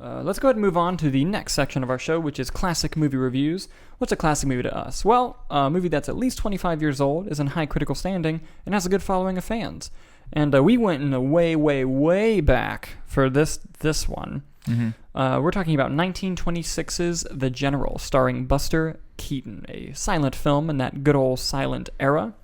Yeah. Let's go ahead and move on to the next section of our show, which is classic movie reviews. What's a classic movie to us? Well, a movie that's at least 25 years old, is in high critical standing, and has a good following of fans. And we went in a way, way, way back for this one. Mm-hmm. We're talking about 1926's The General, starring Buster Keaton, a silent film in that good old silent era.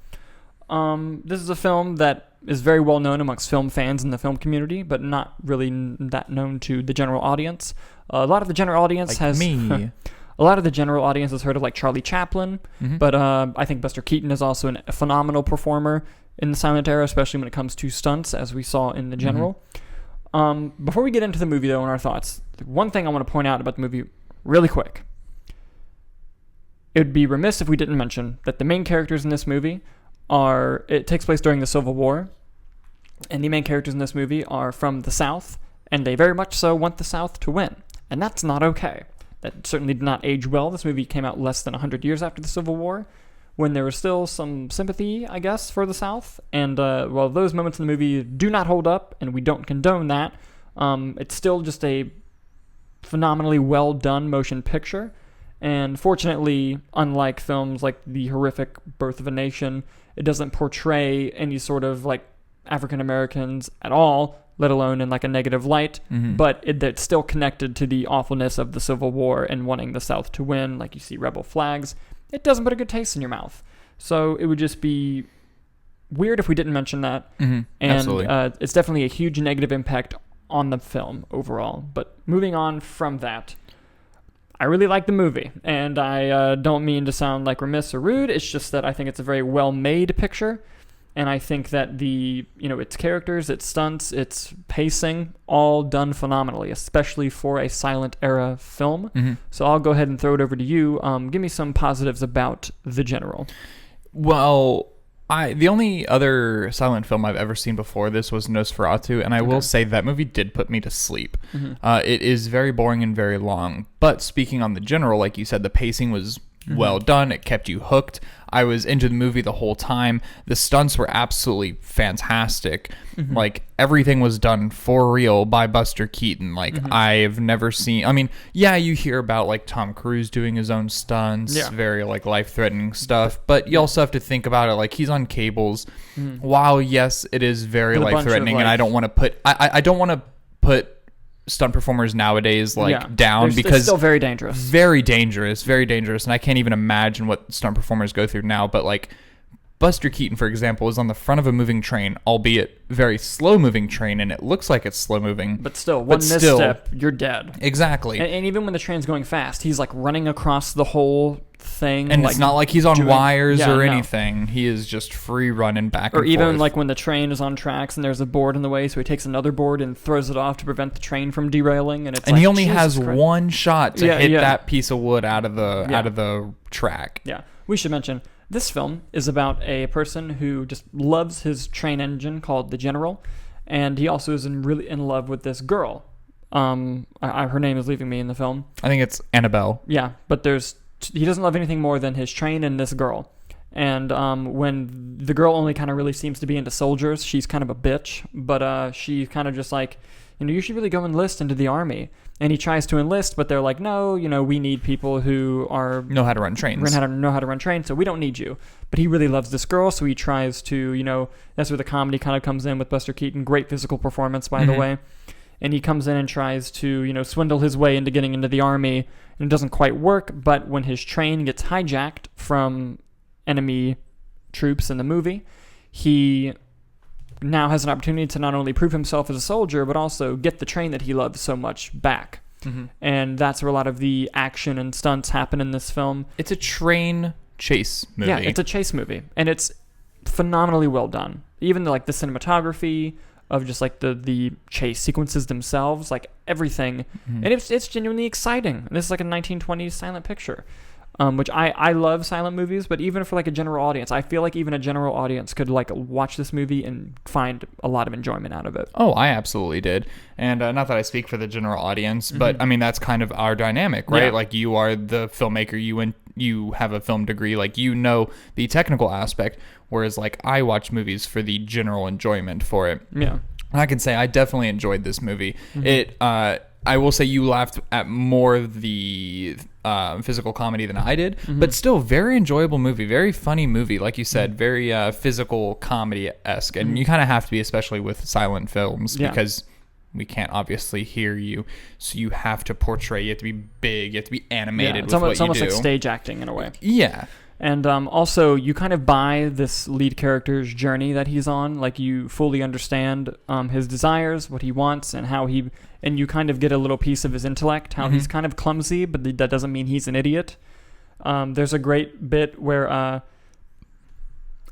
This is a film that is very well known amongst film fans in the film community, but not really that known to the general audience. A lot of the general audience has me. A lot of the general audience has heard of like Charlie Chaplin, but I think Buster Keaton is also a phenomenal performer in the silent era, especially when it comes to stunts, as we saw in The General. Before we get into the movie, though, and our thoughts, one thing I want to point out about the movie really quick. It would be remiss if we didn't mention that the main characters in this movie it takes place during the Civil War, and the main characters in this movie are from the South, and they very much so want the South to win, and that's not okay. That certainly did not age well. This movie came out less than 100 years after the Civil War, when there was still some sympathy, I guess, for the South, and while those moments in the movie do not hold up, and we don't condone that, it's still just a phenomenally well-done motion picture. And fortunately, unlike films like the horrific Birth of a Nation, it doesn't portray any sort of like African Americans at all, let alone in like a negative light. But it's still connected to the awfulness of the Civil War and wanting the South to win. Like you see rebel flags. It doesn't put a good taste in your mouth. So it would just be weird if we didn't mention that. And it's definitely a huge negative impact on the film overall. But moving on from that, I really like the movie, and I don't mean to sound like remiss or rude. It's just that I think it's a very well-made picture, and I think that its characters, its stunts, its pacing, all done phenomenally, especially for a silent era film. So I'll go ahead and throw it over to you. Give me some positives about The General. Well, the only other silent film I've ever seen before this was Nosferatu, and I will say that movie did put me to sleep. It is very boring and very long, but speaking on The General, like you said, the pacing was well done. It kept you hooked. I was into the movie the whole time. The stunts were absolutely fantastic. Like, everything was done for real by Buster Keaton. Like, I've never seen... I mean, yeah, you hear about, like, Tom Cruise doing his own stunts, very, like, life-threatening stuff, but you also have to think about it, like, he's on cables. While, yes, it is very life-threatening, and I don't want to put... I don't want to put stunt performers nowadays down because they're still very dangerous. Very dangerous, and I can't even imagine what stunt performers go through now. But like Buster Keaton, for example, is on the front of a moving train, albeit very slow moving train, and it looks like it's slow moving. But still, one misstep, you're dead. Exactly. And even when the train's going fast, he's like running across the whole thing. And it's not like he's on wires or anything. He is just free running back and forth. Or even like when the train is on tracks and there's a board in the way, so he takes another board and throws it off to prevent the train from derailing. And he only has one shot to hit that piece of wood out of the track. Yeah. We should mention, this film is about a person who just loves his train engine called The General, and he also is really in love with this girl. Her name is leaving me in the film. I think it's Annabelle. Yeah, but he doesn't love anything more than his train and this girl. And when the girl only kind of really seems to be into soldiers, she's kind of a bitch, but she's kind of just like, you should really go enlist into the army. And he tries to enlist, but they're like, no, we need people who know how to run trains. Know how to run trains, so we don't need you. But he really loves this girl, so he tries to, that's where the comedy kind of comes in with Buster Keaton. Great physical performance, by the way. And he comes in and tries to, swindle his way into getting into the army, and it doesn't quite work. But when his train gets hijacked from enemy troops in the movie, he now has an opportunity to not only prove himself as a soldier, but also get the train that he loves so much back. And that's where a lot of the action and stunts happen in this film. It's a train chase movie. Yeah, it's a chase movie, and it's phenomenally well done. Even the cinematography of just like the chase sequences themselves, like everything, and it's genuinely exciting. And this is like a 1920s silent picture. Which I love silent movies, but even for like a general audience, I feel like even a general audience could like watch this movie and find a lot of enjoyment out of it. Oh, I absolutely did. And not that I speak for the general audience, but I mean, that's kind of our dynamic, right? Yeah. Like you are the filmmaker, you have a film degree, like the technical aspect, whereas like I watch movies for the general enjoyment for it. Yeah. I can say I definitely enjoyed this movie. I will say you laughed at more the physical comedy than I did, but still very enjoyable movie, very funny movie, like you said, very physical comedy-esque, and you kind of have to be, especially with silent films, because we can't obviously hear you, so you have to portray, you have to be big, you have to be animated with what you do. It's almost like stage acting in a way. Yeah. And also, you kind of buy this lead character's journey that he's on. Like, you fully understand his desires, what he wants, and how he... And you kind of get a little piece of his intellect, how he's kind of clumsy, but that doesn't mean he's an idiot. There's a great bit where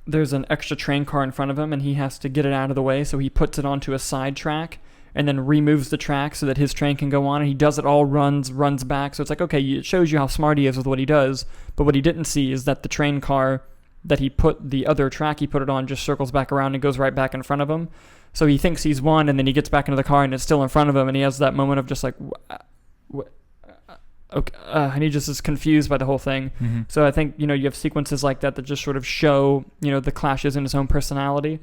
there's an extra train car in front of him, and he has to get it out of the way, so he puts it onto a side track, and then removes the track so that his train can go on, and he does it all, runs back. So it's like, okay, it shows you how smart he is with what he does, but what he didn't see is that the train car that he put the other track he put it on just circles back around and goes right back in front of him. So he thinks he's won, and then he gets back into the car and it's still in front of him, and he has that moment of just like, okay, and he just is confused by the whole thing. So I think, you have sequences like that just sort of show, the clashes in his own personality.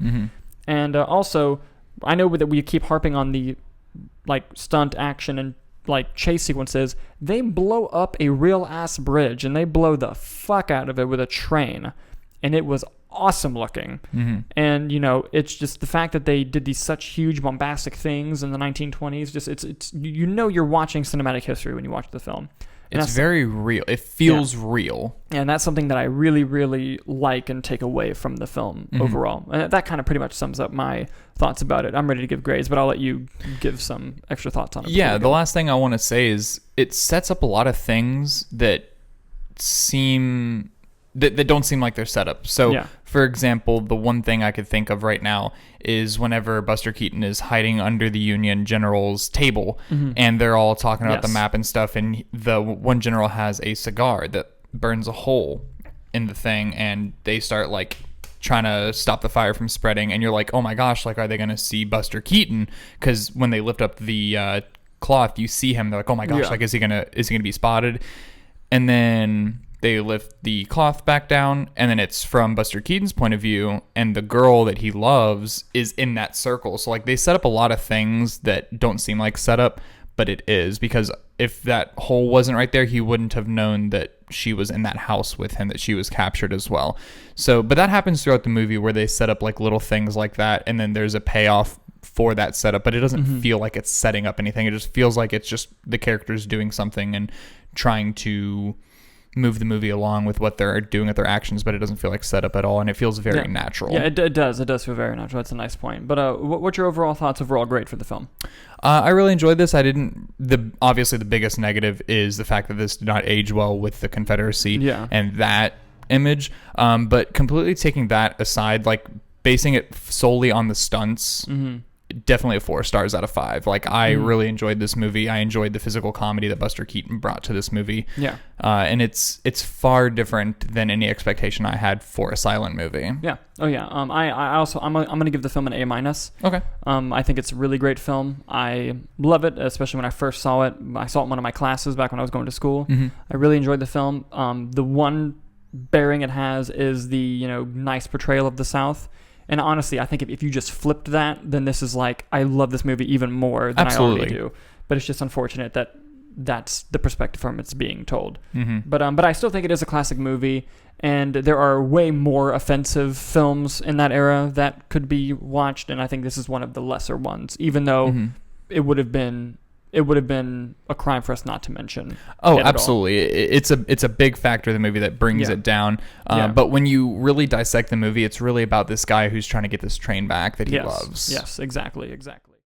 And also, I know that we keep harping on the stunt action and chase sequences. They blow up a real ass bridge, and they blow the fuck out of it with a train, and it was awesome looking. And it's just the fact that they did these such huge bombastic things in the 1920s. Just it's you're watching cinematic history when you watch the film. And it's very real. It feels real. And that's something that I really, really like and take away from the film overall. And that kind of pretty much sums up my thoughts about it. I'm ready to give grades, but I'll let you give some extra thoughts on it. Yeah, the last thing I want to say is it sets up a lot of things that don't seem like they're set up. So, for example, the one thing I could think of right now is whenever Buster Keaton is hiding under the Union general's table, and they're all talking about the map and stuff, and the one general has a cigar that burns a hole in the thing, and they start trying to stop the fire from spreading, and you're like, oh my gosh, are they going to see Buster Keaton? Because when they lift up the cloth, you see him, they're like, oh my gosh, is he gonna be spotted? And then they lift the cloth back down, and then it's from Buster Keaton's point of view, and the girl that he loves is in that circle. So they set up a lot of things that don't seem like setup, but it is, because if that hole wasn't right there, he wouldn't have known that she was in that house with him, that she was captured as well. So, but that happens throughout the movie where they set up little things like that, and then there's a payoff for that setup, but it doesn't feel like it's setting up anything. It just feels like it's just the characters doing something and trying to move the movie along with what they're doing with their actions, but it doesn't feel like setup at all, and it feels very natural. Yeah, it does. It does feel very natural. That's a nice point. But what's your overall thoughts, overall grade for the film? I really enjoyed this. Obviously the biggest negative is the fact that this did not age well with the Confederacy and that image. But completely taking that aside, basing it solely on the stunts, definitely a 4 stars out of 5. I really enjoyed this movie. I enjoyed the physical comedy that Buster Keaton brought to this movie. Yeah. And it's far different than any expectation I had for a silent movie. Yeah. Oh yeah. I'm going to give the film an A-. Okay. I think it's a really great film. I love it, especially when I first saw it. I saw it in one of my classes back when I was going to school. I really enjoyed the film. The one bearing it has is the, nice portrayal of the South. And honestly, I think if you just flipped that, then this is I love this movie even more than I already do. But it's just unfortunate that that's the perspective from it's being told. But I still think it is a classic movie, and there are way more offensive films in that era that could be watched, and I think this is one of the lesser ones, even though it would have been a crime for us not to mention. Oh, absolutely. It's a big factor of the movie that brings it down. But when you really dissect the movie, it's really about this guy who's trying to get this train back that he loves. Yes, exactly.